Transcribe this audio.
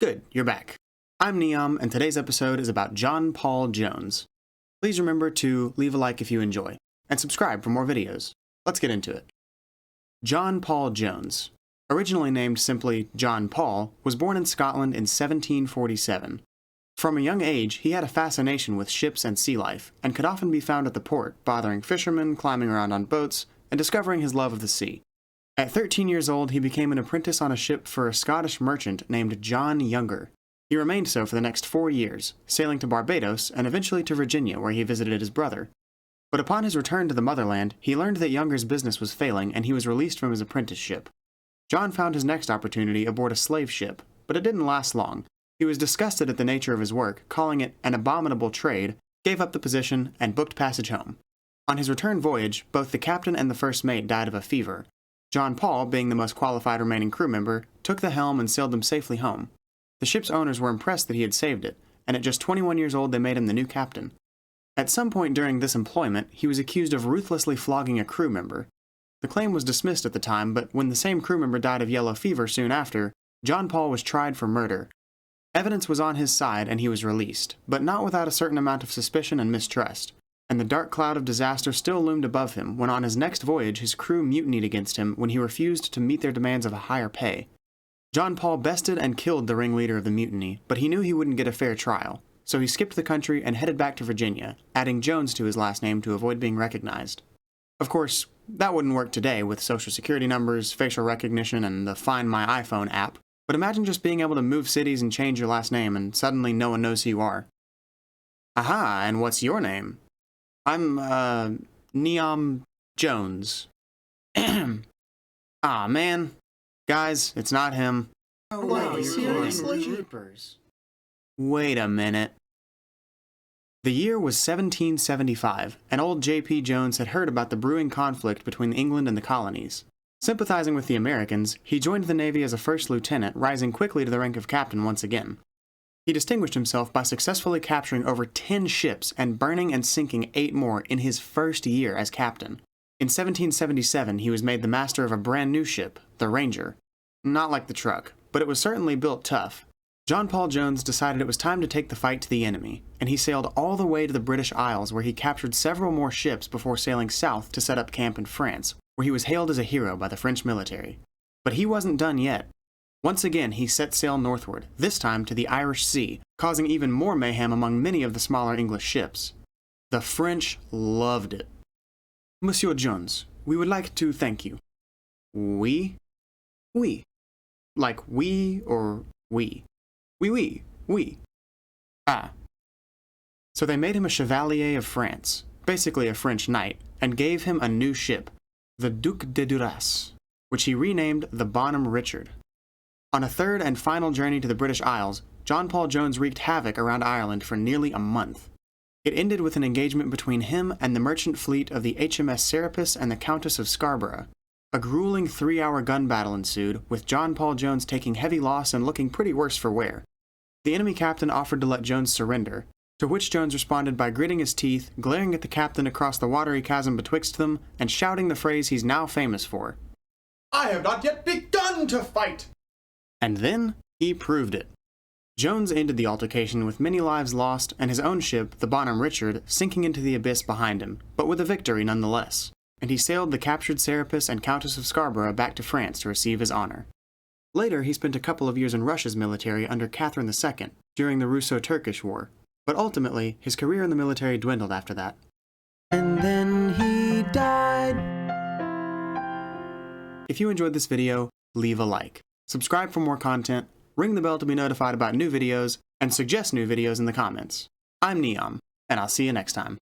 Good, you're back. I'm Neom, and today's episode is about John Paul Jones. Please remember to leave a like if you enjoy, and subscribe for more videos. Let's get into it. John Paul Jones, originally named simply John Paul, was born in Scotland in 1747. From a young age, he had a fascination with ships and sea life, and could often be found at the port, bothering fishermen, climbing around on boats, and discovering his love of the sea. At 13 years old, he became an apprentice on a ship for a Scottish merchant named John Younger. He remained so for the next 4 years, sailing to Barbados and eventually to Virginia, where he visited his brother. But upon his return to the motherland, he learned that Younger's business was failing and he was released from his apprenticeship. John found his next opportunity aboard a slave ship, but it didn't last long. He was disgusted at the nature of his work, calling it an abominable trade, gave up the position, and booked passage home. On his return voyage, both the captain and the first mate died of a fever. John Paul, being the most qualified remaining crew member, took the helm and sailed them safely home. The ship's owners were impressed that he had saved it, and at just 21 years old they made him the new captain. At some point during this employment, he was accused of ruthlessly flogging a crew member. The claim was dismissed at the time, but when the same crew member died of yellow fever soon after, John Paul was tried for murder. Evidence was on his side and he was released, but not without a certain amount of suspicion and mistrust. And the dark cloud of disaster still loomed above him when on his next voyage his crew mutinied against him when he refused to meet their demands of a higher pay. John Paul bested and killed the ringleader of the mutiny, but he knew he wouldn't get a fair trial, so he skipped the country and headed back to Virginia, adding Jones to his last name to avoid being recognized. Of course, that wouldn't work today with social security numbers, facial recognition, and the Find My iPhone app, but imagine just being able to move cities and change your last name and suddenly no one knows who you are. Aha, and what's your name? I'm, Neom Jones. Ah, man. Guys, it's not him. Oh, wow, seriously? Wait a minute. The year was 1775, and old J.P. Jones had heard about the brewing conflict between England and the colonies. Sympathizing with the Americans, he joined the Navy as a first lieutenant, rising quickly to the rank of captain once again. He distinguished himself by successfully capturing over 10 ships and burning and sinking 8 more in his first year as captain. In 1777, he was made the master of a brand new ship, the Ranger. Not like the truck, but it was certainly built tough. John Paul Jones decided it was time to take the fight to the enemy, and he sailed all the way to the British Isles where he captured several more ships before sailing south to set up camp in France, where he was hailed as a hero by the French military. But he wasn't done yet. Once again, he set sail northward, this time to the Irish Sea, causing even more mayhem among many of the smaller English ships. The French loved it. Monsieur Jones, we would like to thank you. We? We. Like we or we? We. Ah. So they made him a Chevalier of France, basically a French knight, and gave him a new ship, the Duc de Duras, which he renamed the Bonhomme Richard. On a third and final journey to the British Isles, John Paul Jones wreaked havoc around Ireland for nearly a month. It ended with an engagement between him and the merchant fleet of the HMS Serapis and the Countess of Scarborough. A grueling 3-hour gun battle ensued, with John Paul Jones taking heavy loss and looking pretty worse for wear. The enemy captain offered to let Jones surrender, to which Jones responded by gritting his teeth, glaring at the captain across the watery chasm betwixt them, and shouting the phrase he's now famous for. I have not yet begun to fight! And then, he proved it. Jones ended the altercation with many lives lost and his own ship, the Bonhomme Richard, sinking into the abyss behind him, but with a victory nonetheless. And he sailed the captured Serapis and Countess of Scarborough back to France to receive his honor. Later, he spent a couple of years in Russia's military under Catherine II during the Russo-Turkish War, but ultimately, his career in the military dwindled after that. And then he died. If you enjoyed this video, leave a like. Subscribe for more content, ring the bell to be notified about new videos, and suggest new videos in the comments. I'm Neom, and I'll see you next time.